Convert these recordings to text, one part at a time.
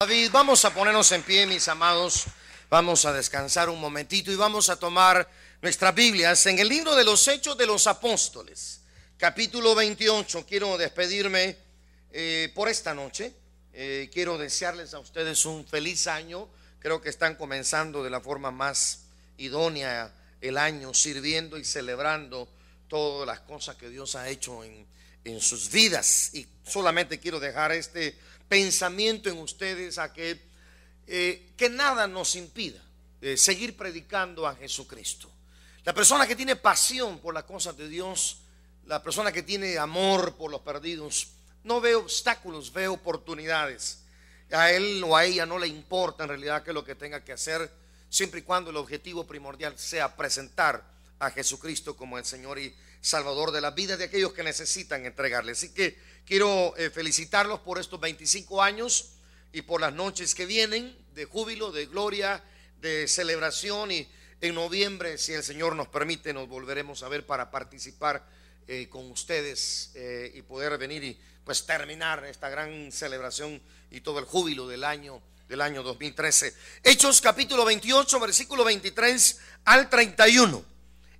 David, vamos a ponernos en pie, mis amados. Vamos a descansar un momentito y vamos a tomar nuestras Biblias en el libro de los Hechos de los Apóstoles, capítulo 28. Quiero despedirme por esta noche. Quiero desearles a ustedes un feliz año. Creo que están comenzando de la forma más idónea el año, sirviendo y celebrando todas las cosas que Dios ha hecho en sus vidas. Y solamente quiero dejar este pensamiento en ustedes a que nada nos impida seguir predicando a Jesucristo. La persona que tiene pasión por las cosas de Dios, la persona que tiene amor por los perdidos, no ve obstáculos, ve oportunidades. A él o a ella no le importa en realidad qué es lo que tenga que hacer, siempre y cuando el objetivo primordial sea presentar a Jesucristo como el Señor y Salvador de la vida de aquellos que necesitan entregarle. Así que quiero felicitarlos por estos 25 años y por las noches que vienen de júbilo, de gloria, de celebración. Y en noviembre, si el Señor nos permite, nos volveremos a ver para participar con ustedes y poder venir y pues terminar esta gran celebración y todo el júbilo del año 2013. Hechos capítulo 28, versículo 23 al 31.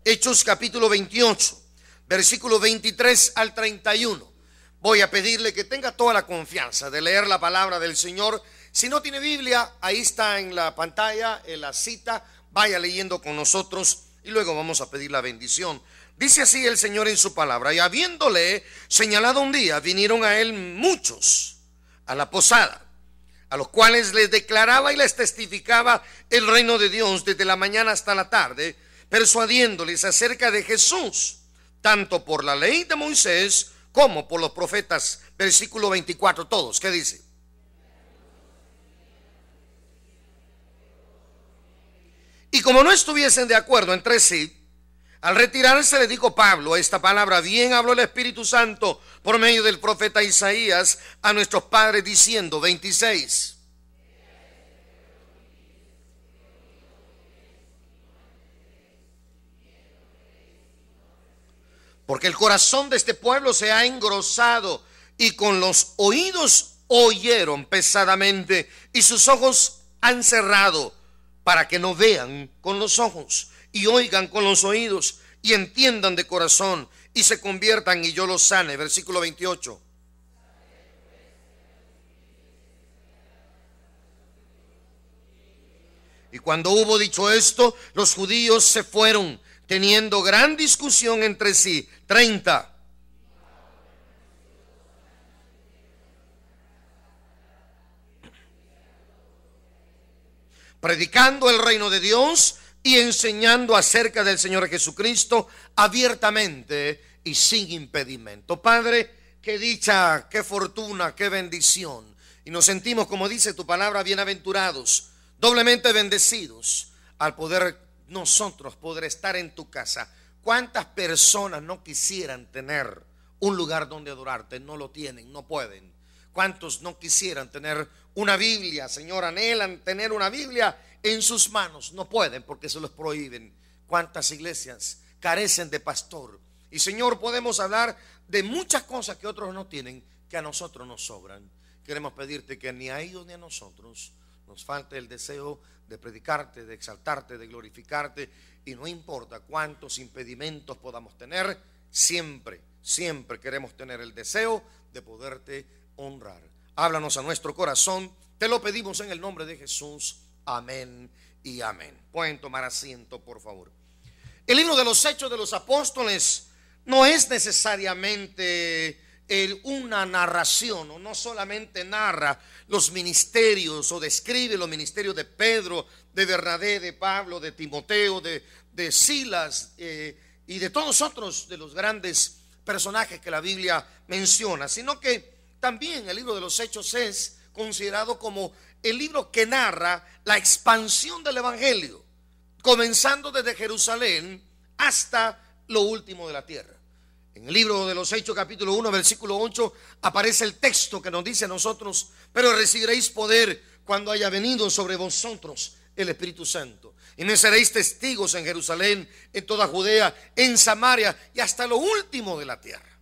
Hechos capítulo 28, versículo 23 al 31. Voy a pedirle que tenga toda la confianza de leer la palabra del Señor. Si no tiene Biblia, ahí está en la pantalla, en la cita. Vaya leyendo con nosotros y luego vamos a pedir la bendición. Dice así el Señor en su palabra: y habiéndole señalado un día, vinieron a él muchos a la posada, a los cuales les declaraba y les testificaba el reino de Dios desde la mañana hasta la tarde, persuadiéndoles acerca de Jesús, tanto por la ley de Moisés como por los profetas. Versículo 24, todos, ¿qué dice? Y como no estuviesen de acuerdo entre sí, al retirarse le dijo Pablo esta palabra: bien habló el Espíritu Santo por medio del profeta Isaías a nuestros padres diciendo, 26. Porque el corazón de este pueblo se ha engrosado y con los oídos oyeron pesadamente y sus ojos han cerrado, para que no vean con los ojos y oigan con los oídos y entiendan de corazón y se conviertan y yo los sane. Versículo 28. Y cuando hubo dicho esto, los judíos se fueron, teniendo gran discusión entre sí. 30. Predicando el reino de Dios y enseñando acerca del Señor Jesucristo abiertamente y sin impedimento. Padre, qué dicha, qué fortuna, qué bendición. Y nos sentimos, como dice tu palabra, bienaventurados, doblemente bendecidos al poder nosotros poder estar en tu casa. ¿Cuántas personas no quisieran tener un lugar donde adorarte? No lo tienen, no pueden. ¿Cuántos no quisieran tener una Biblia, Señor? Anhelan tener una Biblia en sus manos, no pueden porque se los prohíben. ¿Cuántas iglesias carecen de pastor? Y Señor, podemos hablar de muchas cosas que otros no tienen, que a nosotros nos sobran. Queremos pedirte que ni a ellos ni a nosotros nos falte el deseo de predicarte, de exaltarte, de glorificarte. Y no importa cuántos impedimentos podamos tener, siempre queremos tener el deseo de poderte honrar. Háblanos a nuestro corazón, te lo pedimos en el nombre de Jesús. Amén y amén. Pueden tomar asiento, por favor. El libro de los Hechos de los Apóstoles no es necesariamente una narración, o no solamente narra los ministerios o describe los ministerios de Pedro, de Bernabé, de Pablo, de Timoteo, de Silas y de todos otros de los grandes personajes que la Biblia menciona, sino que también el libro de los Hechos es considerado como el libro que narra la expansión del evangelio, comenzando desde Jerusalén hasta lo último de la tierra. En el libro de los Hechos capítulo 1 versículo 8 aparece el texto que nos dice a nosotros: pero recibiréis poder cuando haya venido sobre vosotros el Espíritu Santo, y me seréis testigos en Jerusalén, en toda Judea, en Samaria y hasta lo último de la tierra.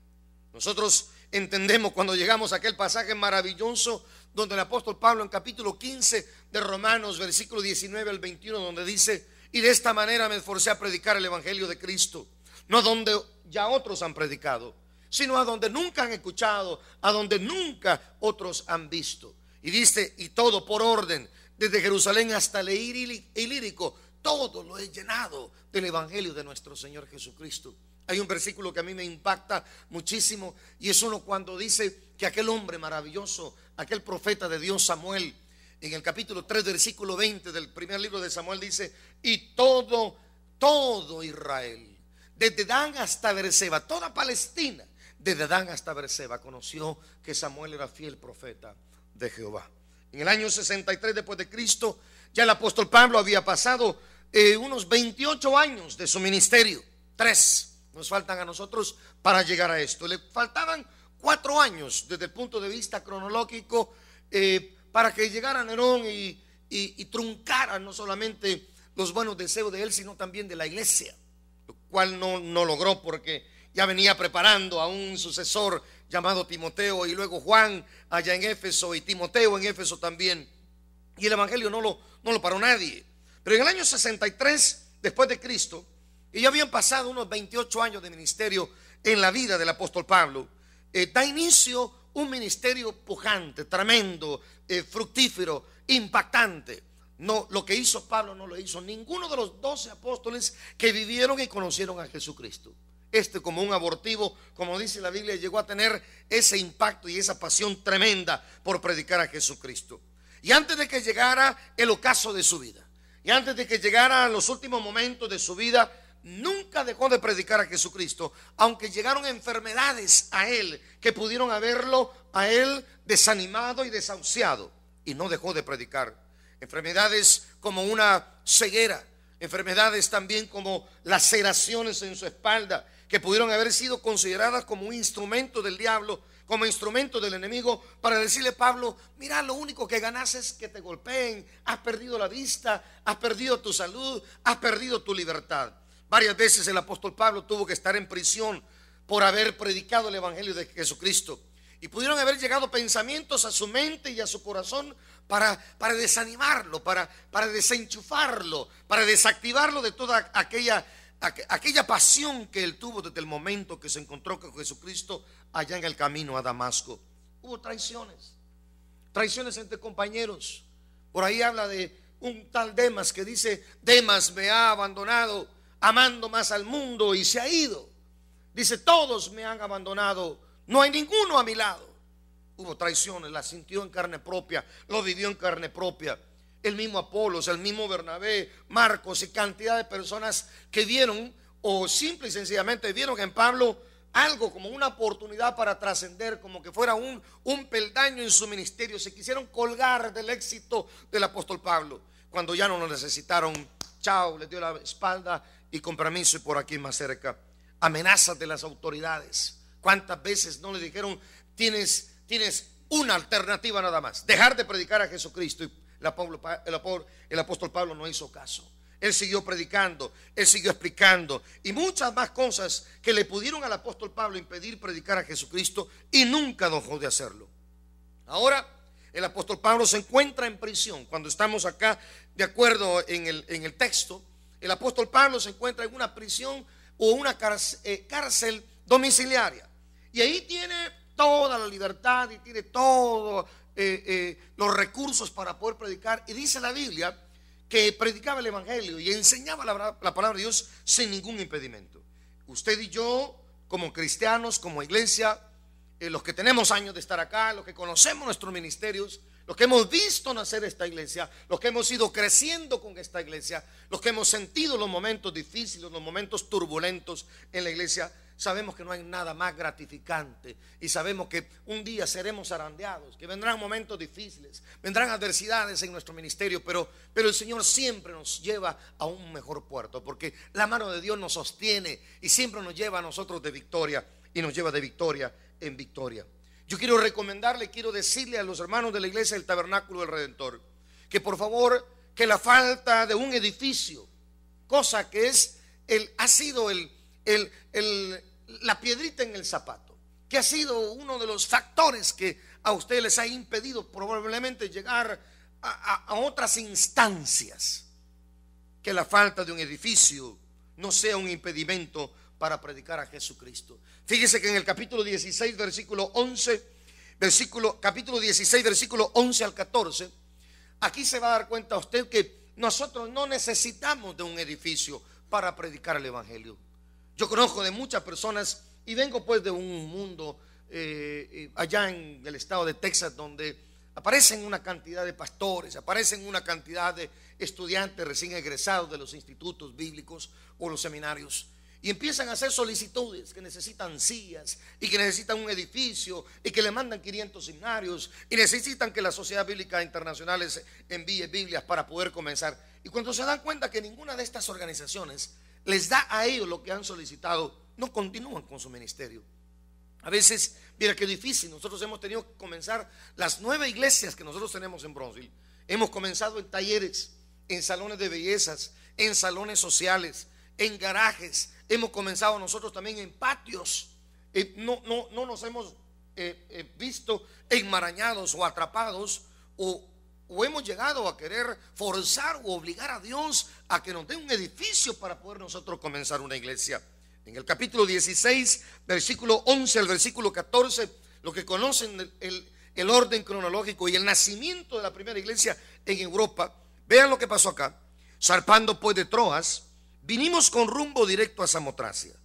Nosotros entendemos cuando llegamos a aquel pasaje maravilloso donde el apóstol Pablo en capítulo 15 de Romanos, versículo 19 al 21, donde dice: y de esta manera me esforcé a predicar el evangelio de Cristo, no a donde ya otros han predicado, sino a donde nunca han escuchado, a donde nunca otros han visto. Y dice: y todo por orden, desde Jerusalén hasta el Ilírico, todo lo he llenado del evangelio de nuestro Señor Jesucristo. Hay un versículo que a mí me impacta muchísimo, y es uno cuando dice que aquel hombre maravilloso, aquel profeta de Dios Samuel, en el capítulo 3 versículo 20 del primer libro de Samuel, dice: y todo Israel, desde Dan hasta Beerseba, toda Palestina, desde Dan hasta Beerseba, conoció que Samuel era fiel profeta de Jehová. En el año 63 después de Cristo, ya el apóstol Pablo había pasado unos 28 años de su ministerio. 3 nos faltan a nosotros para llegar a esto. Le faltaban 4 años desde el punto de vista cronológico para que llegara Nerón y truncara no solamente los buenos deseos de él, sino también de la iglesia, lo cual no logró, porque ya venía preparando a un sucesor llamado Timoteo, y luego Juan allá en Éfeso y Timoteo en Éfeso también, y el evangelio no lo paró nadie. Pero en el año 63 después de Cristo, y ya habían pasado unos 28 años de ministerio en la vida del apóstol Pablo, da inicio un ministerio pujante, tremendo, fructífero, impactante. No, lo que hizo Pablo no lo hizo ninguno de los 12 apóstoles que vivieron y conocieron a Jesucristo. Como un abortivo, como dice la Biblia, llegó a tener ese impacto y esa pasión tremenda por predicar a Jesucristo. Y antes de que llegara el ocaso de su vida, y antes de que llegaran los últimos momentos de su vida, nunca dejó de predicar a Jesucristo, aunque llegaron enfermedades a él que pudieron haberlo a él desanimado y desahuciado, y no dejó de predicar. Enfermedades como una ceguera, enfermedades también como laceraciones en su espalda, que pudieron haber sido consideradas como un instrumento del diablo, como instrumento del enemigo, para decirle: Pablo, mira, lo único que ganas es que te golpeen, has perdido la vista, has perdido tu salud, has perdido tu libertad. Varias veces el apóstol Pablo tuvo que estar en prisión por haber predicado el evangelio de Jesucristo, y pudieron haber llegado pensamientos a su mente y a su corazón para desanimarlo, para desenchufarlo, para desactivarlo de toda aquella pasión que él tuvo desde el momento que se encontró con Jesucristo allá en el camino a Damasco. Hubo traiciones entre compañeros. Por ahí habla de un tal Demas que dice: Demas me ha abandonado, amando más al mundo, y se ha ido. Dice: todos me han abandonado, no hay ninguno a mi lado. Hubo traiciones, las sintió en carne propia, lo vivió en carne propia. El mismo Apolos, el mismo Bernabé, Marcos y cantidad de personas que vieron, o simple y sencillamente vieron en Pablo algo como una oportunidad para trascender, como que fuera un peldaño en su ministerio. Se quisieron colgar del éxito del apóstol Pablo. Cuando ya no lo necesitaron, chao, les dio la espalda y con permiso, y por aquí más cerca. Amenazas de las autoridades. ¿Cuántas veces no le dijeron: tienes una alternativa nada más, dejar de predicar a Jesucristo? Y el apóstol Pablo no hizo caso. Él siguió predicando, él siguió explicando, y muchas más cosas que le pudieron al apóstol Pablo impedir predicar a Jesucristo, y nunca dejó de hacerlo. Ahora el apóstol Pablo se encuentra en prisión. Cuando estamos acá, de acuerdo en el texto, el apóstol Pablo se encuentra en una prisión o una cárcel domiciliaria, y ahí tiene toda la libertad y tiene todos los recursos para poder predicar. Y dice la Biblia que predicaba el evangelio y enseñaba la palabra de Dios sin ningún impedimento. Usted y yo, como cristianos, como iglesia, los que tenemos años de estar acá, los que conocemos nuestros ministerios, los que hemos visto nacer esta iglesia, los que hemos ido creciendo con esta iglesia, los que hemos sentido los momentos difíciles, los momentos turbulentos en la iglesia, sabemos que no hay nada más gratificante, y sabemos que un día seremos zarandeados, que vendrán momentos difíciles, vendrán adversidades en nuestro ministerio, pero el Señor siempre nos lleva a un mejor puerto, porque la mano de Dios nos sostiene y siempre nos lleva a nosotros de victoria, y nos lleva de victoria en victoria. Yo quiero recomendarle, quiero decirle a los hermanos de la iglesia del Tabernáculo del Redentor, que por favor, que la falta de un edificio, cosa que ha sido la piedrita en el zapato, que ha sido uno de los factores que a ustedes les ha impedido probablemente llegar a otras instancias. Que la falta de un edificio no sea un impedimento para predicar a Jesucristo. Fíjese que en el capítulo 16, versículo 11, capítulo 16, versículo 11 al 14, aquí se va a dar cuenta usted que nosotros no necesitamos de un edificio para predicar el evangelio. Yo conozco de muchas personas y vengo pues de un mundo allá en el estado de Texas, donde aparecen una cantidad de pastores, aparecen una cantidad de estudiantes recién egresados de los institutos bíblicos o los seminarios, y empiezan a hacer solicitudes que necesitan sillas y que necesitan un edificio y que le mandan 500 seminarios y necesitan que la Sociedad Bíblica Internacional les envíe Biblias para poder comenzar. Y cuando se dan cuenta que ninguna de estas organizaciones les da a ellos lo que han solicitado, no continúan con su ministerio. A veces, mira qué difícil, nosotros hemos tenido que comenzar las 9 iglesias que nosotros tenemos en Brownsville. Hemos comenzado en talleres, en salones de bellezas, en salones sociales, en garajes. Hemos comenzado nosotros también en patios. No nos hemos visto enmarañados o atrapados o hemos llegado a querer forzar o obligar a Dios a que nos dé un edificio para poder nosotros comenzar una iglesia. En el capítulo 16, versículo 11 al versículo 14, lo que conocen el orden cronológico y el nacimiento de la primera iglesia en Europa. Vean lo que pasó acá. Zarpando pues de Troas, vinimos con rumbo directo a Samotracia,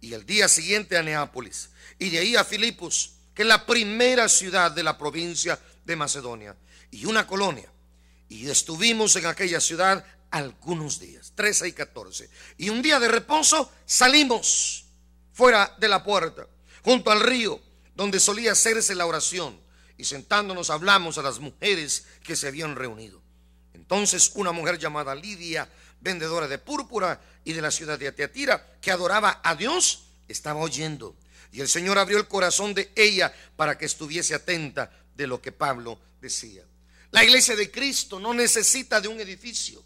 y el día siguiente a Neápolis, y de ahí a Filipos, que es la primera ciudad de la provincia de Macedonia, y una colonia. Y estuvimos en aquella ciudad algunos días, 13 y 14. Y un día de reposo salimos fuera de la puerta, junto al río, donde solía hacerse la oración, y sentándonos hablamos a las mujeres que se habían reunido. Entonces una mujer llamada Lidia, vendedora de púrpura y de la ciudad de Tiatira, que adoraba a Dios, estaba oyendo, y el Señor abrió el corazón de ella para que estuviese atenta de lo que Pablo decía. La iglesia de Cristo no necesita de un edificio.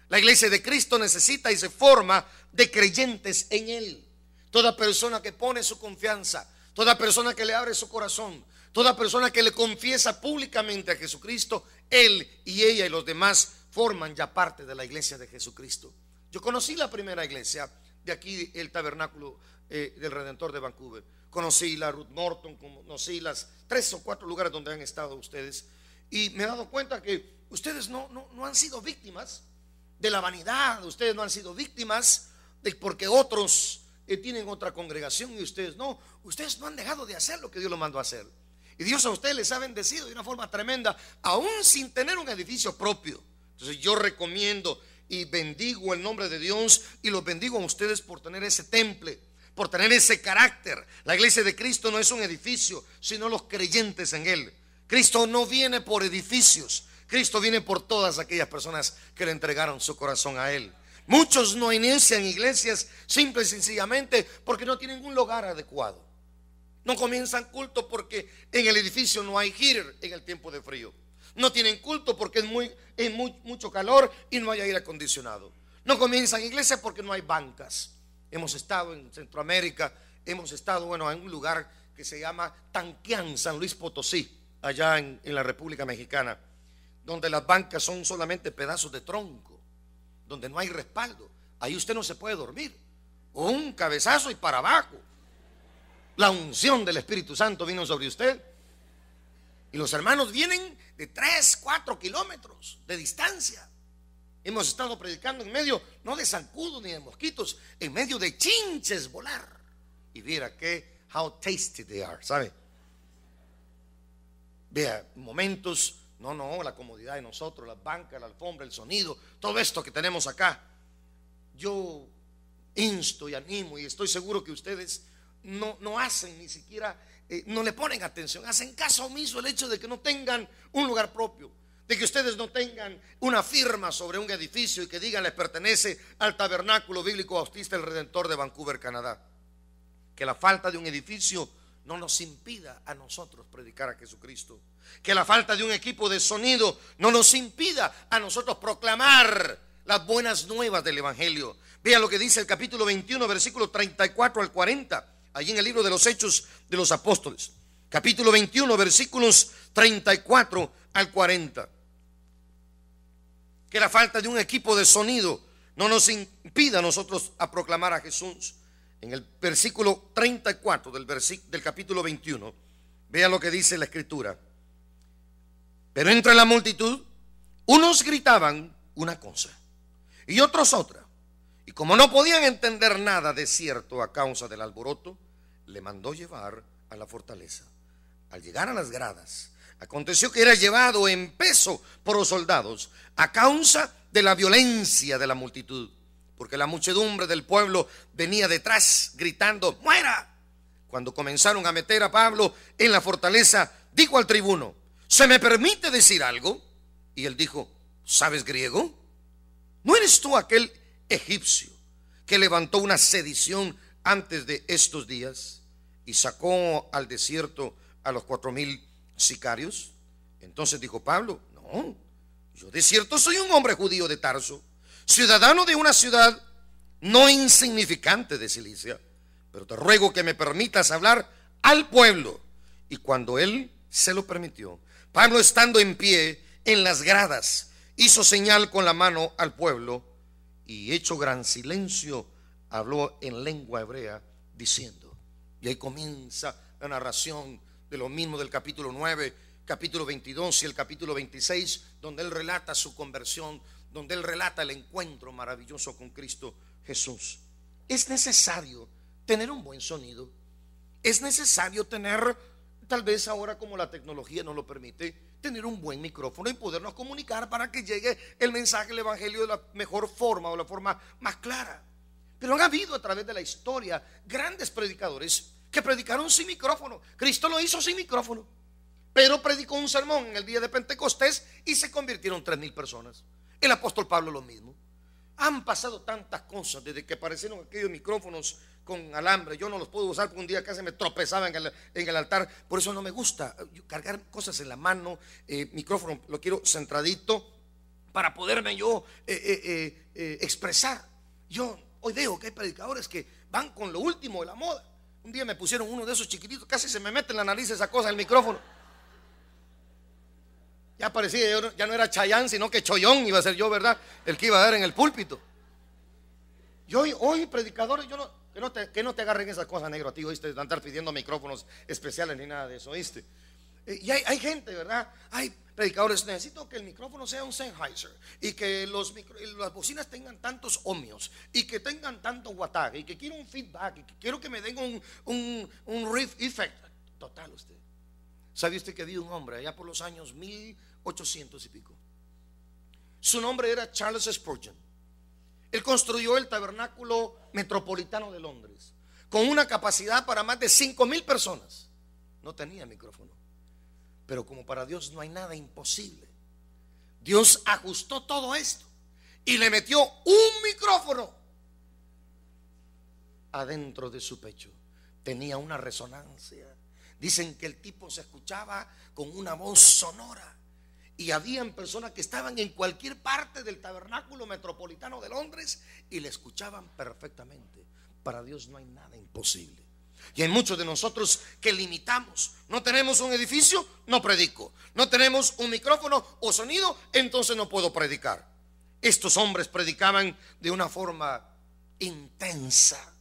La iglesia de Cristo necesita y se forma de creyentes en Él. Toda persona que pone su confianza, toda persona que le abre su corazón, toda persona que le confiesa públicamente a Jesucristo, él y ella y los demás forman ya parte de la iglesia de Jesucristo. Yo conocí la primera iglesia de aquí, el tabernáculo del Redentor de Vancouver. Conocí la Ruth Morton, conocí las 3 o 4 lugares donde han estado ustedes, y me he dado cuenta que ustedes no han sido víctimas de la vanidad. Ustedes no han sido víctimas de porque otros tienen otra congregación y ustedes no. Ustedes no han dejado de hacer lo que Dios los mandó a hacer, y Dios a ustedes les ha bendecido de una forma tremenda, aún sin tener un edificio propio. Entonces yo recomiendo y bendigo el nombre de Dios y los bendigo a ustedes por tener ese temple, por tener ese carácter. La iglesia de Cristo no es un edificio, sino los creyentes en Él. Cristo no viene por edificios, Cristo viene por todas aquellas personas que le entregaron su corazón a Él. Muchos no inician iglesias simple y sencillamente porque no tienen un lugar adecuado. No comienzan culto porque en el edificio no hay heater en el tiempo de frío. No tienen culto porque es mucho calor y no hay aire acondicionado. No comienzan iglesias porque no hay bancas. Hemos estado en Centroamérica, hemos estado en un lugar que se llama Tanquián, San Luis Potosí, allá en la República Mexicana, donde las bancas son solamente pedazos de tronco, donde no hay respaldo. Ahí usted no se puede dormir, o un cabezazo y para abajo. La unción del Espíritu Santo vino sobre usted, y los hermanos vienen de 3, 4 kilómetros de distancia. Hemos estado predicando en medio no de zancudos ni de mosquitos, en medio de chinches volar, y viera que how tasty they are, ¿sabe? Vea, momentos, la comodidad de nosotros, las bancas, la alfombra, el sonido, todo esto que tenemos acá. Yo insto y animo, y estoy seguro que ustedes no hacen ni siquiera, no le ponen atención, hacen caso omiso el hecho de que no tengan un lugar propio, de que ustedes no tengan una firma sobre un edificio y que digan les pertenece al Tabernáculo Bíblico Bautista del Redentor de Vancouver, Canadá. Que la falta de un edificio no nos impida a nosotros predicar a Jesucristo. Que la falta de un equipo de sonido no nos impida a nosotros proclamar las buenas nuevas del Evangelio. Vea lo que dice el capítulo 21, versículo 34 al 40, allí en el libro de los Hechos de los Apóstoles. capítulo 21, versículos 34 al 40. Que la falta de un equipo de sonido no nos impida a nosotros a proclamar a Jesús. En el versículo 34 del capítulo 21, vea lo que dice la escritura. Pero entre la multitud, unos gritaban una cosa y otros otra. Y como no podían entender nada de cierto a causa del alboroto, le mandó llevar a la fortaleza. Al llegar a las gradas, aconteció que era llevado en peso por los soldados a causa de la violencia de la multitud, porque la muchedumbre del pueblo venía detrás gritando: ¡muera! Cuando comenzaron a meter a Pablo en la fortaleza, dijo al tribuno: ¿se me permite decir algo? Y él dijo: ¿sabes griego? ¿No eres tú aquel egipcio que levantó una sedición antes de estos días y sacó al desierto a los 4,000 sicarios? Entonces dijo Pablo: no, yo de cierto soy un hombre judío de Tarso, ciudadano de una ciudad no insignificante de Cilicia, pero te ruego que me permitas hablar al pueblo. Y cuando él se lo permitió, Pablo, estando en pie en las gradas, hizo señal con la mano al pueblo y, hecho gran silencio, habló en lengua hebrea diciendo. Y ahí comienza la narración de lo mismo del capítulo 9, capítulo 22 y el capítulo 26, donde él relata su conversión, donde él relata el encuentro maravilloso con Cristo Jesús. Es necesario tener un buen sonido. Es necesario tener, tal vez ahora como la tecnología nos lo permite, tener un buen micrófono y podernos comunicar para que llegue el mensaje del evangelio de la mejor forma o la forma más clara. Pero han habido a través de la historia grandes predicadores que predicaron sin micrófono. Cristo lo hizo sin micrófono. Pedro predicó un sermón en el día de Pentecostés y se convirtieron 3,000 personas. El apóstol Pablo lo mismo. Han pasado tantas cosas desde que aparecieron aquellos micrófonos con alambre. Yo no los puedo usar porque un día casi me tropezaba en el altar. Por eso no me gusta cargar cosas en la mano. Micrófono lo quiero centradito para poderme yo expresar. Yo hoy veo que hay predicadores que van con lo último de la moda. Un día me pusieron uno de esos chiquititos, casi se me mete en la nariz esa cosa, el micrófono. Ya parecía, ya no era Chayán, sino que Choyón iba a ser yo, ¿verdad? El que iba a dar en el púlpito. Y hoy predicadores, que no te agarren esas cosas, negro, a ti, ¿oíste? De andar pidiendo micrófonos especiales ni nada de eso, ¿oíste? Y hay gente, ¿verdad? Hay predicadores: necesito que el micrófono sea un Sennheiser y que las bocinas tengan tantos ohmios y que tengan tanto wattaje y que quiero un feedback y que quiero que me den un riff effect. Total, usted. ¿Sabe usted que había un hombre allá por los años 1800 y pico? Su nombre era Charles Spurgeon. Él construyó el tabernáculo metropolitano de Londres con una capacidad para más de 5,000 personas. No tenía micrófono. Pero como para Dios no hay nada imposible, Dios ajustó todo esto y le metió un micrófono adentro de su pecho. Tenía una resonancia. Dicen que el tipo se escuchaba con una voz sonora. Y habían personas que estaban en cualquier parte del tabernáculo metropolitano de Londres y le escuchaban perfectamente. Para Dios no hay nada imposible. Y hay muchos de nosotros que limitamos. No tenemos un edificio, no predico. No tenemos un micrófono o sonido, entonces no puedo predicar. Estos hombres predicaban de una forma intensa.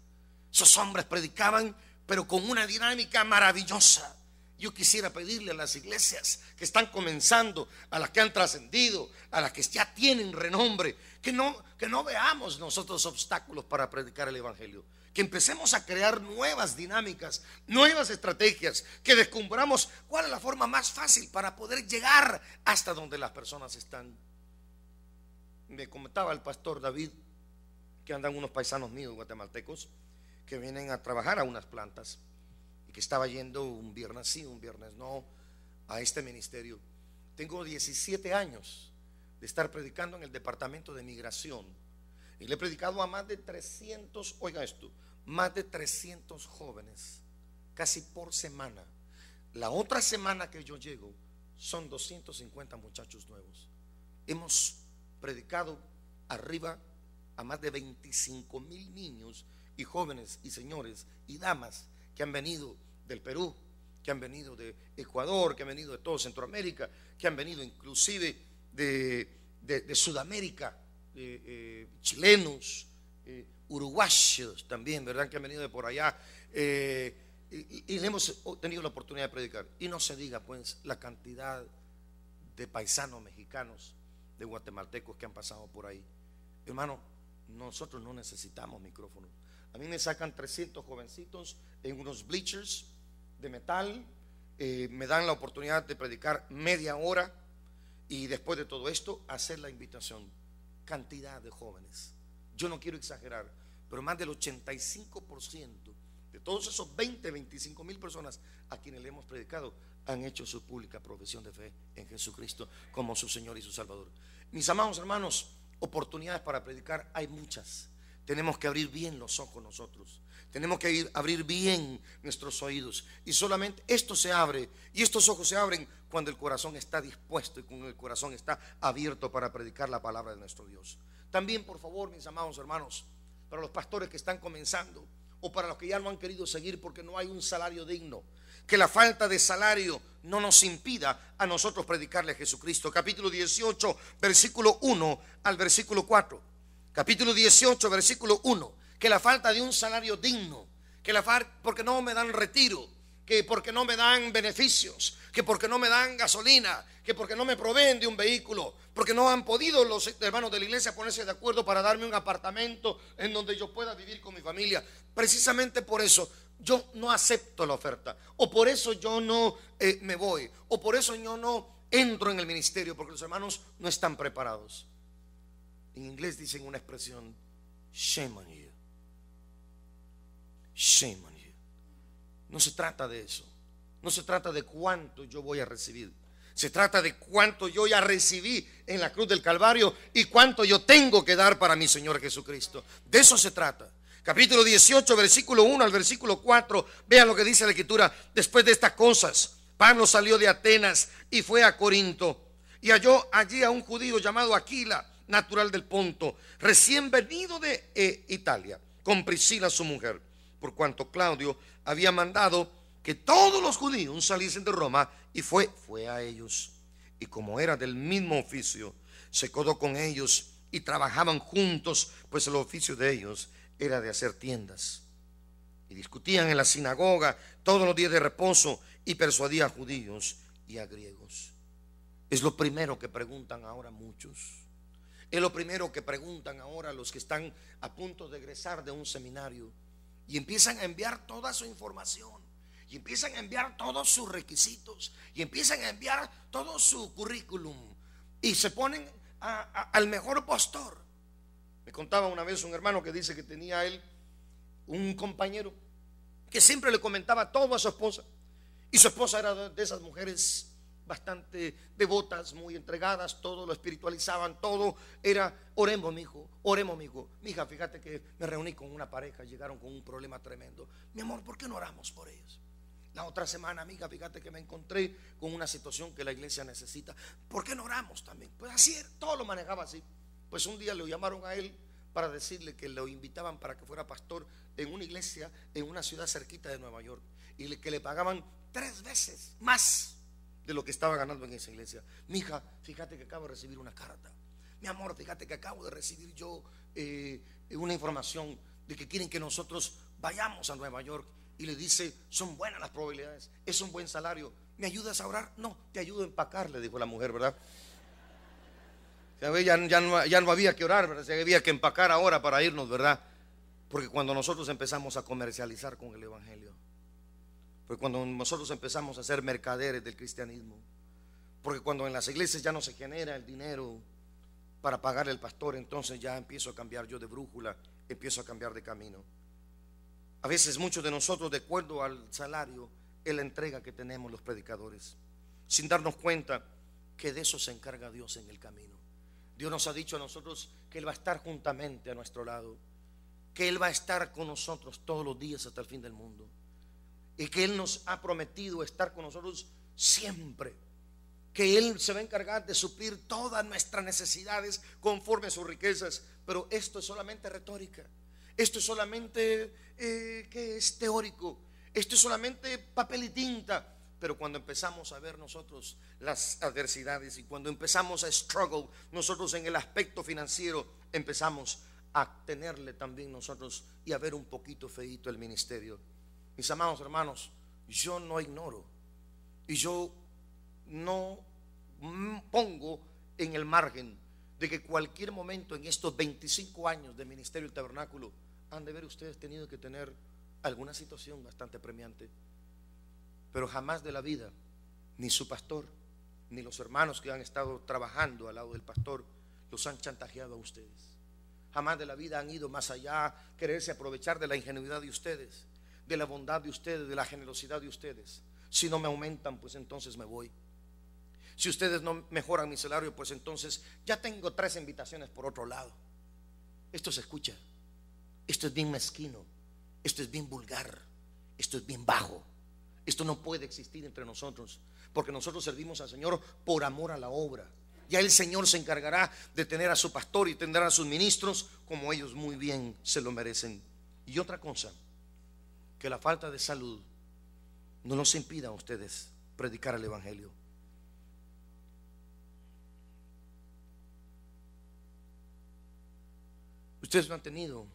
Esos hombres predicaban, pero con una dinámica maravillosa. Yo quisiera pedirle a las iglesias que están comenzando, a las que han trascendido, a las que ya tienen renombre, que no veamos nosotros obstáculos para predicar el evangelio. Que empecemos a crear nuevas dinámicas, nuevas estrategias, que descubramos cuál es la forma más fácil para poder llegar hasta donde las personas están. Me comentaba el pastor David que andan unos paisanos míos guatemaltecos que vienen a trabajar a unas plantas y que estaba yendo un viernes sí, un viernes no a este ministerio. Tengo 17 años de estar predicando en el departamento de migración y le he predicado a más de 300, oiga esto, más de 300 jóvenes casi por semana. La otra semana que yo llego son 250 muchachos nuevos. Hemos predicado arriba a más de 25,000 niños y jóvenes y señores y damas que han venido del Perú, que han venido de Ecuador, que han venido de todo Centroamérica, que han venido inclusive de Sudamérica, chilenos, uruguayos también, ¿verdad? Que han venido de por allá, y hemos tenido la oportunidad de predicar. Y no se diga pues la cantidad de paisanos mexicanos, de guatemaltecos que han pasado por ahí. Hermano, nosotros no necesitamos micrófonos. A mí me sacan 300 jovencitos en unos bleachers de metal, me dan la oportunidad de predicar media hora, y después de todo esto hacer la invitación. Cantidad de jóvenes, yo no quiero exagerar, pero más del 85% de todos esos 25 mil personas a quienes le hemos predicado han hecho su pública profesión de fe en Jesucristo como su Señor y su Salvador. Mis amados hermanos, oportunidades para predicar hay muchas. Tenemos que abrir bien los ojos nosotros. Tenemos que abrir bien nuestros oídos. Y solamente esto se abre, y estos ojos se abren cuando el corazón está dispuesto y cuando el corazón está abierto para predicar la palabra de nuestro Dios. También, por favor, mis amados hermanos, para los pastores que están comenzando, o para los que ya no han querido seguir porque no hay un salario digno, que la falta de salario no nos impida a nosotros predicarle a Jesucristo. Capítulo 18, versículo 1 al versículo 4. Capítulo 18, versículo 1. Que la falta de un salario digno, que porque no me dan retiro, que porque no me dan beneficios, que porque no me dan gasolina, que porque no me proveen de un vehículo, porque no han podido los hermanos de la iglesia ponerse de acuerdo para darme un apartamento en donde yo pueda vivir con mi familia. Precisamente por eso yo no acepto la oferta, o por eso yo no me voy, o por eso yo no entro en el ministerio, porque los hermanos no están preparados. En inglés dicen una expresión: shame on you. Shame on you. No se trata de eso. No se trata de cuánto yo voy a recibir. Se trata de cuánto yo ya recibí en la cruz del Calvario y cuánto yo tengo que dar para mi Señor Jesucristo. De eso se trata. Capítulo 18, versículo 1 al versículo 4. Vean lo que dice la Escritura. Después de estas cosas, Pablo salió de Atenas y fue a Corinto, y halló allí a un judío llamado Aquila, natural del Ponto, recién venido de Italia, con Priscila su mujer, por cuanto Claudio había mandado que todos los judíos saliesen de Roma, y fue a ellos. Y como era del mismo oficio, se quedó con ellos y trabajaban juntos, pues el oficio de ellos era de hacer tiendas. Y discutían en la sinagoga todos los días de reposo, y persuadía a judíos y a griegos. Es lo primero que preguntan ahora muchos. Es lo primero que preguntan ahora los que están a punto de egresar de un seminario, y empiezan a enviar toda su información, y empiezan a enviar todos sus requisitos, y empiezan a enviar todo su currículum, y se ponen al mejor postor. Me contaba una vez un hermano que dice que tenía él un compañero que siempre le comentaba todo a su esposa, y su esposa era de esas mujeres bastante devotas, muy entregadas, todo lo espiritualizaban, todo era: oremos, mi hijo, mi hija, fíjate que me reuní con una pareja, llegaron con un problema tremendo. Mi amor, ¿por qué no oramos por ellos? La otra semana, amiga, fíjate que me encontré con una situación que la iglesia necesita, ¿por qué no oramos también? Pues así era, todo lo manejaba así. Pues un día lo llamaron a él para decirle que lo invitaban para que fuera pastor en una iglesia en una ciudad cerquita de Nueva York, y que le pagaban 3 veces más de lo que estaba ganando en esa iglesia. Mi hija, fíjate que acabo de recibir una carta. Mi amor, fíjate que acabo de recibir yo una información de que quieren que nosotros vayamos a Nueva York, y le dice: son buenas las probabilidades, es un buen salario, ¿me ayudas a orar? No, te ayudo a empacar, le dijo la mujer, ¿verdad? Ya no había que orar, ¿verdad? Había que empacar ahora para irnos, ¿verdad? Porque cuando nosotros empezamos a comercializar con el evangelio, porque cuando nosotros empezamos a ser mercaderes del cristianismo, porque cuando en las iglesias ya no se genera el dinero para pagar el pastor, entonces ya empiezo a cambiar yo de brújula, empiezo a cambiar de camino. A veces muchos de nosotros, de acuerdo al salario, es la entrega que tenemos los predicadores, sin darnos cuenta que de eso se encarga Dios en el camino. Dios nos ha dicho a nosotros que Él va a estar juntamente a nuestro lado, que Él va a estar con nosotros todos los días hasta el fin del mundo, y que Él nos ha prometido estar con nosotros siempre, que Él se va a encargar de suplir todas nuestras necesidades conforme a sus riquezas. Pero esto es solamente retórica, esto es solamente que es teórico. Esto es solamente papel y tinta. Pero cuando empezamos a ver nosotros las adversidades y cuando empezamos a struggle nosotros en el aspecto financiero, empezamos a tenerle también nosotros y a ver un poquito feíto el ministerio. Mis amados hermanos, yo no ignoro y yo no pongo en el margen de que cualquier momento en estos 25 años de ministerio del tabernáculo han de haber ustedes tenido que tener alguna situación bastante premiante. Pero jamás de la vida, ni su pastor, ni los hermanos que han estado trabajando al lado del pastor, los han chantajeado a ustedes. Jamás de la vida han ido más allá, quererse aprovechar de la ingenuidad de ustedes, de la bondad de ustedes, de la generosidad de ustedes. Si no me aumentan, pues entonces me voy. Si ustedes no mejoran mi salario, pues entonces ya tengo 3 invitaciones por otro lado. Esto se escucha. Esto es bien mezquino. Esto es bien vulgar. Esto es bien bajo. Esto no puede existir entre nosotros, porque nosotros servimos al Señor por amor a la obra. Ya el Señor se encargará de tener a su pastor y tendrá a sus ministros como ellos muy bien se lo merecen. Y otra cosa, que la falta de salud no nos impida a ustedes predicar el evangelio. Ustedes no han tenido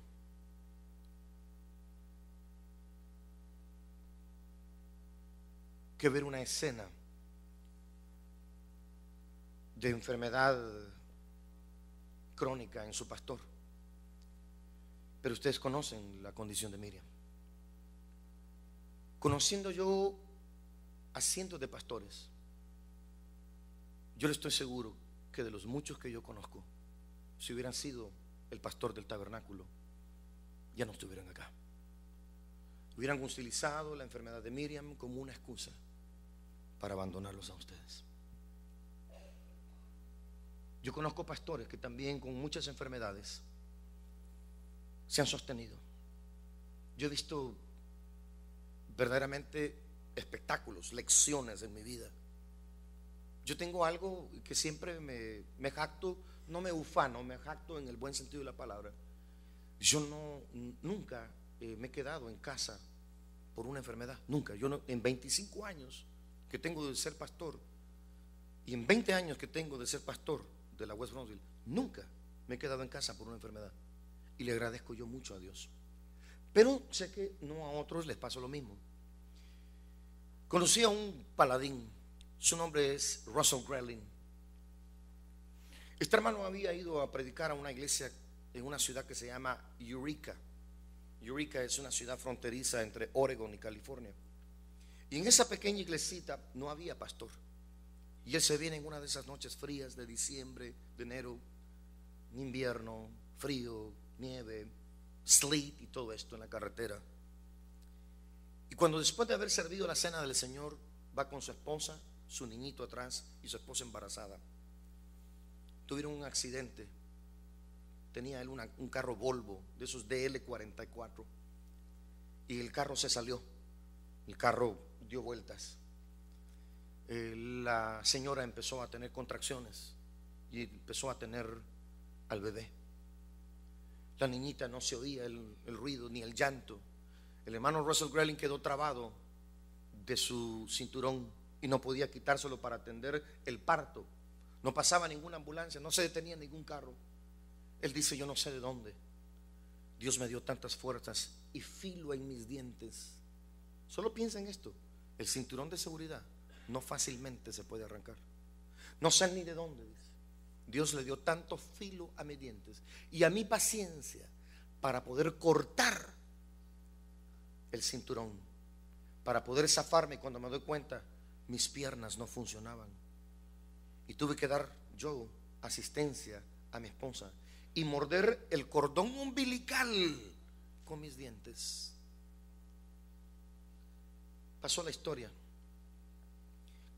que ver una escena de enfermedad crónica en su pastor, pero ustedes conocen la condición de Miriam. Conociendo yo a cientos de pastores, yo le estoy seguro que de los muchos que yo conozco, si hubieran sido el pastor del tabernáculo, ya no estuvieran acá. Hubieran utilizado la enfermedad de Miriam como una excusa para abandonarlos a ustedes. Yo conozco pastores que también con muchas enfermedades se han sostenido. Yo he visto verdaderamente espectáculos, lecciones en mi vida. Yo tengo algo que siempre me jacto, no me ufano, me jacto en el buen sentido de la palabra. Yo nunca me he quedado en casa por una enfermedad, nunca. Yo no, en 25 años que tengo de ser pastor y en 20 años que tengo de ser pastor de la West Brownsville, nunca me he quedado en casa por una enfermedad, y le agradezco yo mucho a Dios. Pero sé que no a otros les pasa lo mismo. Conocí a un paladín, su nombre es Russell Grelling. Este hermano había ido a predicar a una iglesia en una ciudad que se llama Eureka. Eureka es una ciudad fronteriza entre Oregon y California. Y en esa pequeña iglesita no había pastor. Y él se viene en una de esas noches frías de diciembre, de enero, invierno, frío, nieve, sleet y todo esto en la carretera. Y cuando después de haber servido la cena del Señor, va con su esposa, su niñito atrás y su esposa embarazada. Tuvieron un accidente. Tenía él un carro Volvo, de esos DL44, y el carro se salió. El carro dio vueltas. La señora empezó a tener contracciones y empezó a tener al bebé. La niñita no se oía el ruido ni el llanto. El hermano Russell Grelling quedó trabado de su cinturón y no podía quitárselo para atender el parto. No pasaba ninguna ambulancia, no se detenía ningún carro. Él dice: yo no sé de dónde Dios me dio tantas fuerzas y filo en mis dientes. Solo piensa en esto: el cinturón de seguridad no fácilmente se puede arrancar. No sé ni de dónde, dice. Dios le dio tanto filo a mis dientes y a mi paciencia para poder cortar el cinturón, para poder zafarme. Cuando me doy cuenta, mis piernas no funcionaban y tuve que dar yo asistencia a mi esposa y morder el cordón umbilical con mis dientes. Pasó la historia.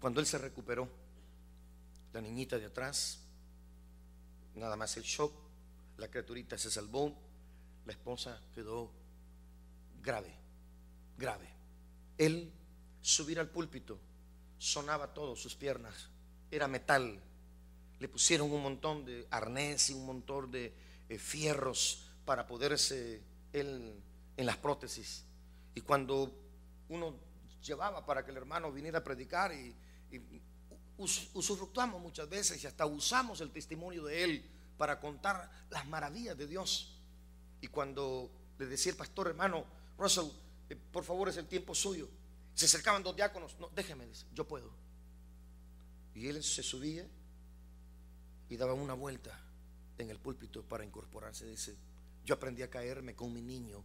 Cuando él se recuperó, la niñita de atrás, nada más el shock, la criaturita se salvó, la esposa quedó grave. Él subir al púlpito, sonaba todo, sus piernas, era metal. Le pusieron un montón de arnés y un montón de fierros para poderse él en las prótesis. Y cuando uno llevaba para que el hermano viniera a predicar y usufructuamos muchas veces y hasta usamos el testimonio de él para contar las maravillas de Dios. Y cuando le decía el pastor, hermano Russell, por favor, es el tiempo suyo, se acercaban dos diáconos. No, déjeme, dice, yo puedo. Y él se subía y daba una vuelta en el púlpito para incorporarse. Dice, yo aprendí a caerme con mi niño.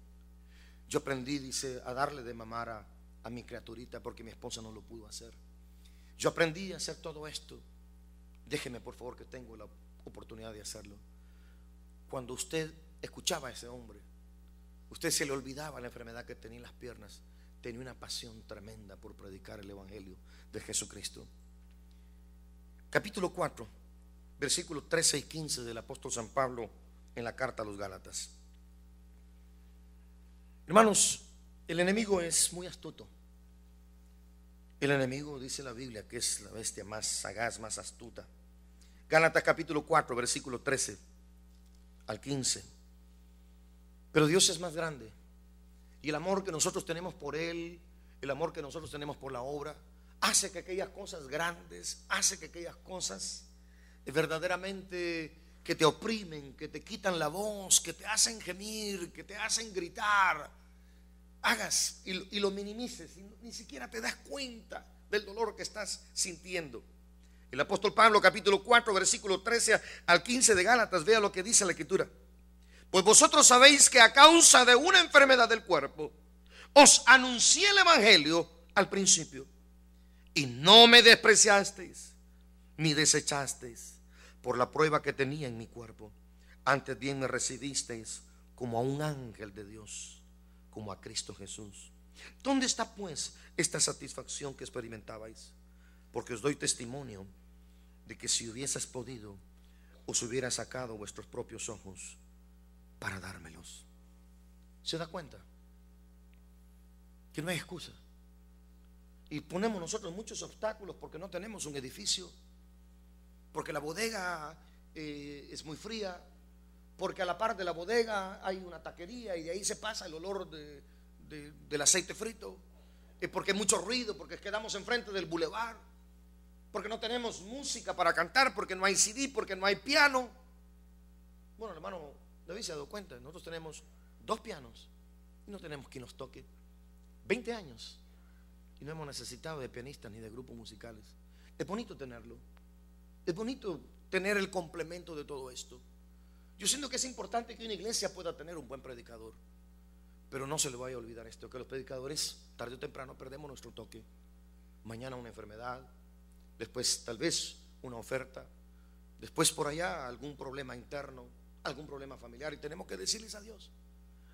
Yo aprendí, dice, a darle de mamar a mi criaturita porque mi esposa no lo pudo hacer. Yo aprendí a hacer todo esto. Déjeme, por favor, que tengo la oportunidad de hacerlo. Cuando usted escuchaba a ese hombre, usted se le olvidaba la enfermedad que tenía en las piernas. Tenía una pasión tremenda por predicar el evangelio de Jesucristo. Capítulo 4, versículos 13 y 15 del apóstol San Pablo en la carta a los Gálatas. Hermanos, el enemigo es muy astuto. El enemigo, dice la Biblia, que es la bestia más sagaz, más astuta. Gálatas capítulo 4, versículo 13 al 15. Pero Dios es más grande, y el amor que nosotros tenemos por Él, el amor que nosotros tenemos por la obra, hace que aquellas cosas grandes, hace que aquellas cosas verdaderamente que te oprimen, que te quitan la voz, que te hacen gemir, que te hacen gritar, hagas y lo minimices y ni siquiera te das cuenta del dolor que estás sintiendo. El apóstol Pablo, capítulo 4, versículo 13 al 15 de Gálatas, vea lo que dice la escritura. Pues vosotros sabéis que a causa de una enfermedad del cuerpo os anuncié el evangelio al principio, y no me despreciasteis ni desechasteis por la prueba que tenía en mi cuerpo. Antes bien me recibisteis como a un ángel de Dios, como a Cristo Jesús. ¿Dónde está pues esta satisfacción que experimentabais? Porque os doy testimonio de que si hubieses podido, os hubiera sacado vuestros propios ojos para dármelos. ¿Se da cuenta? Que no hay excusa. Y ponemos nosotros muchos obstáculos porque no tenemos un edificio, porque la bodega es muy fría, porque a la par de la bodega hay una taquería y de ahí se pasa el olor del aceite frito, porque hay mucho ruido, porque quedamos enfrente del bulevar, porque no tenemos música para cantar, porque no hay CD, porque no hay piano. Bueno, hermano David se ha dado cuenta, nosotros tenemos 2 pianos y no tenemos quien nos toque. 20 años y no hemos necesitado de pianistas ni de grupos musicales. Es bonito tenerlo, es bonito tener el complemento de todo esto. Yo siento que es importante que una iglesia pueda tener un buen predicador, pero no se le vaya a olvidar esto, que los predicadores tarde o temprano perdemos nuestro toque. Mañana una enfermedad, después tal vez una oferta, después por allá algún problema interno, algún problema familiar, y tenemos que decirles a Dios.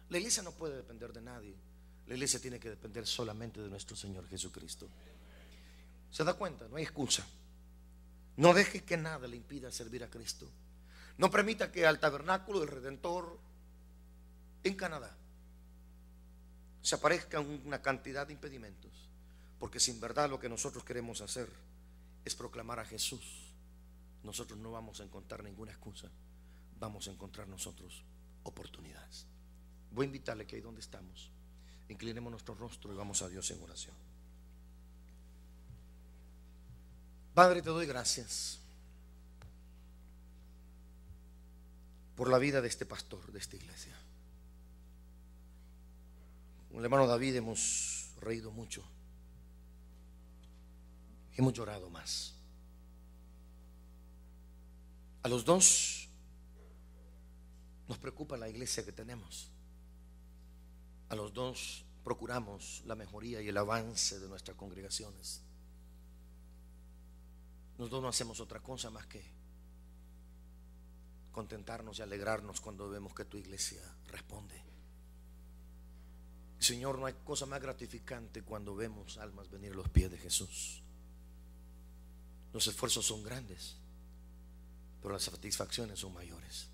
La iglesia no puede depender de nadie. La iglesia tiene que depender solamente de nuestro Señor Jesucristo. ¿Se da cuenta? No hay excusa. No deje que nada le impida servir a Cristo. No permita que al tabernáculo del Redentor en Canadá se aparezcan una cantidad de impedimentos, porque si en verdad lo que nosotros queremos hacer es proclamar a Jesús, nosotros no vamos a encontrar ninguna excusa. Vamos a encontrar nosotros oportunidades. Voy a invitarle que ahí donde estamos inclinemos nuestro rostro y vamos a Dios en oración. Padre, te doy gracias por la vida de este pastor, de esta iglesia. Con el hermano David hemos reído mucho, hemos llorado más. A los dos nos preocupa la iglesia que tenemos. A los dos procuramos la mejoría y el avance de nuestras congregaciones. Los dos no hacemos otra cosa más que contentarnos y alegrarnos cuando vemos que tu iglesia responde. Señor, no hay cosa más gratificante cuando vemos almas venir a los pies de Jesús. Los esfuerzos son grandes, pero las satisfacciones son mayores.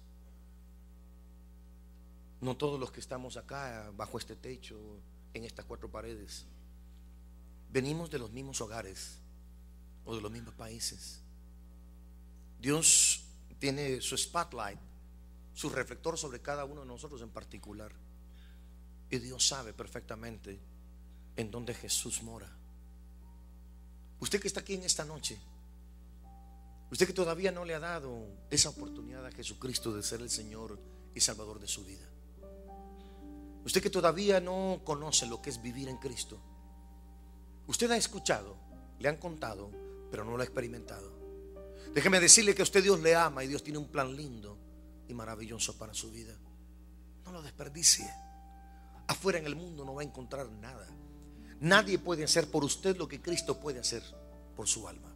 No todos los que estamos acá bajo este techo, en estas 4 paredes, venimos de los mismos hogares o de los mismos países. Dios tiene su spotlight, su reflector sobre cada uno de nosotros en particular, y Dios sabe perfectamente en donde Jesús mora. Usted que está aquí en esta noche, usted que todavía no le ha dado esa oportunidad a Jesucristo de ser el Señor y Salvador de su vida, usted que todavía no conoce lo que es vivir en Cristo, usted ha escuchado, le han contado, pero no lo ha experimentado. Déjeme decirle que a usted Dios le ama y Dios tiene un plan lindo y maravilloso para su vida. No lo desperdicie. Afuera en el mundo no va a encontrar nada. Nadie puede hacer por usted lo que Cristo puede hacer por su alma.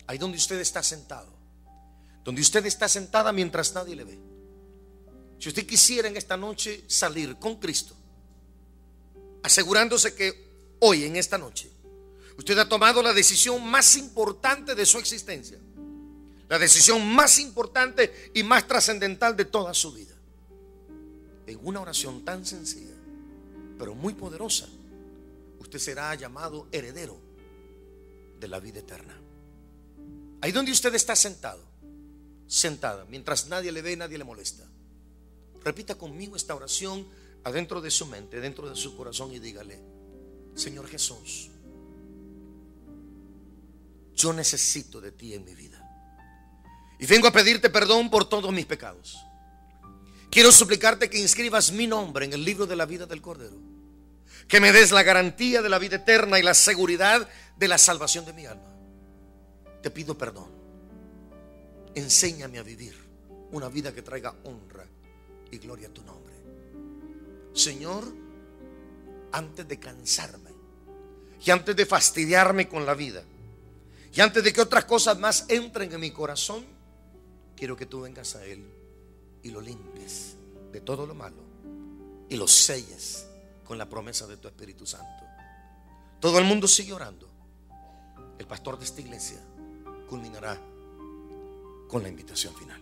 Ahí donde usted está sentado, donde usted está sentada mientras nadie le ve. Si usted quisiera en esta noche salir con Cristo, asegurándose que hoy, en esta noche, usted ha tomado la decisión más importante de su existencia, la decisión más importante y más trascendental de toda su vida, en una oración tan sencilla, pero muy poderosa, usted será llamado heredero de la vida eterna. Ahí donde usted está sentado, sentada, mientras nadie le ve, nadie le molesta, repita conmigo esta oración adentro de su mente, dentro de su corazón, y dígale: Señor Jesús, yo necesito de ti en mi vida y vengo a pedirte perdón por todos mis pecados. Quiero suplicarte que inscribas mi nombre en el libro de la vida del Cordero, que me des la garantía de la vida eterna y la seguridad de la salvación de mi alma. Te pido perdón. Enséñame a vivir una vida que traiga honra y gloria a tu nombre. Señor, antes de cansarme y antes de fastidiarme con la vida y antes de que otras cosas más entren en mi corazón, quiero que tú vengas a Él y lo limpies de todo lo malo y lo selles con la promesa de tu Espíritu Santo. Todo el mundo sigue orando. El pastor de esta iglesia culminará con la invitación final.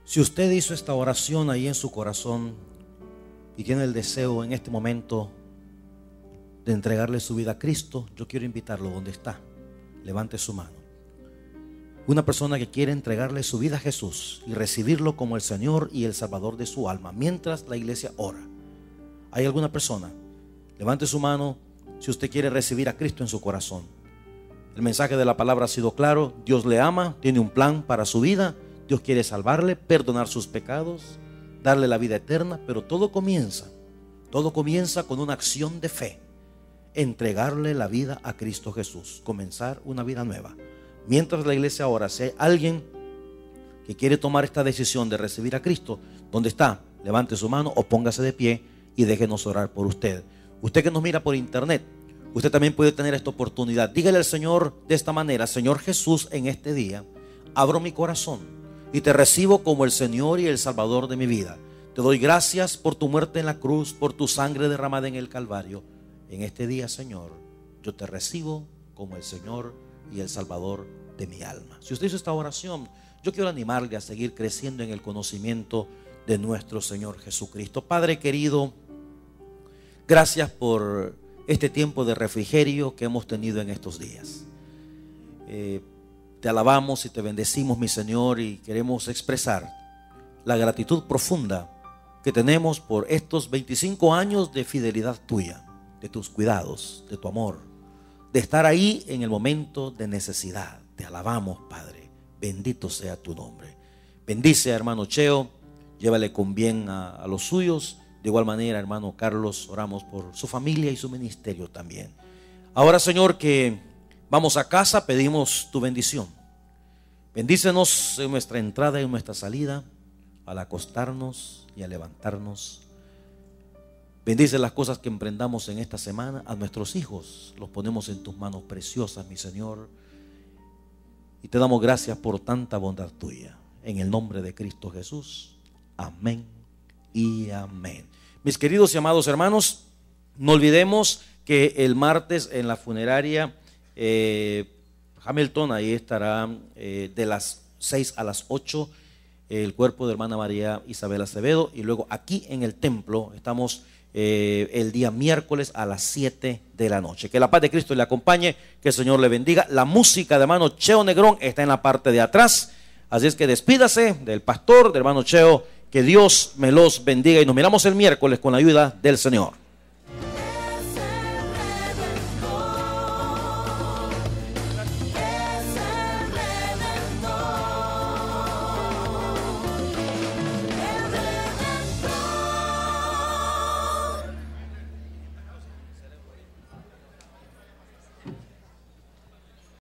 Si usted hizo esta oración ahí en su corazón y tiene el deseo en este momento de entregarle su vida a Cristo, yo quiero invitarlo donde está. Levante su mano. Una persona que quiere entregarle su vida a Jesús y recibirlo como el Señor y el Salvador de su alma mientras la iglesia ora. ¿Hay alguna persona? Levante su mano si usted quiere recibir a Cristo en su corazón. El mensaje de la palabra ha sido claro. Dios le ama, tiene un plan para su vida. Dios quiere salvarle, perdonar sus pecados, darle la vida eterna, pero todo comienza con una acción de fe. Entregarle la vida a Cristo Jesús, comenzar una vida nueva. Mientras la iglesia ora, si hay alguien que quiere tomar esta decisión de recibir a Cristo, ¿dónde está? Levante su mano o póngase de pie y déjenos orar por usted. Usted que nos mira por internet, usted también puede tener esta oportunidad. Dígale al Señor de esta manera: Señor Jesús, en este día abro mi corazón y te recibo como el Señor y el Salvador de mi vida. Te doy gracias por tu muerte en la cruz, por tu sangre derramada en el Calvario. En este día, Señor, yo te recibo como el Señor y el Salvador de mi alma. Si usted hizo esta oración, yo quiero animarle a seguir creciendo en el conocimiento de nuestro Señor Jesucristo. Padre querido, gracias por este tiempo de refrigerio que hemos tenido en estos días. Te alabamos y te bendecimos, mi Señor, y queremos expresar la gratitud profunda que tenemos por estos 25 años de fidelidad tuya, de tus cuidados, de tu amor, de estar ahí en el momento de necesidad. Te alabamos, Padre. Bendito sea tu nombre. Bendice a hermano Cheo, llévale con bien a los suyos. De igual manera, hermano Carlos, oramos por su familia y su ministerio también. Ahora, Señor, que vamos a casa, pedimos tu bendición. Bendícenos en nuestra entrada y en nuestra salida, al acostarnos y al levantarnos. Bendice las cosas que emprendamos en esta semana. A nuestros hijos los ponemos en tus manos preciosas, mi Señor, y te damos gracias por tanta bondad tuya. En el nombre de Cristo Jesús. Amén y amén. Mis queridos y amados hermanos, no olvidemos que el martes en la funeraria Hamilton, ahí estará de las 6 a las 8 el cuerpo de hermana María Isabel Acevedo, y luego aquí en el templo estamos el día miércoles a las 7 de la noche. Que la paz de Cristo le acompañe, que el Señor le bendiga. La música de hermano Cheo Negrón está en la parte de atrás, así es que despídase del pastor, del hermano Cheo, Que Dios me los bendiga y nos miramos el miércoles con la ayuda del Señor.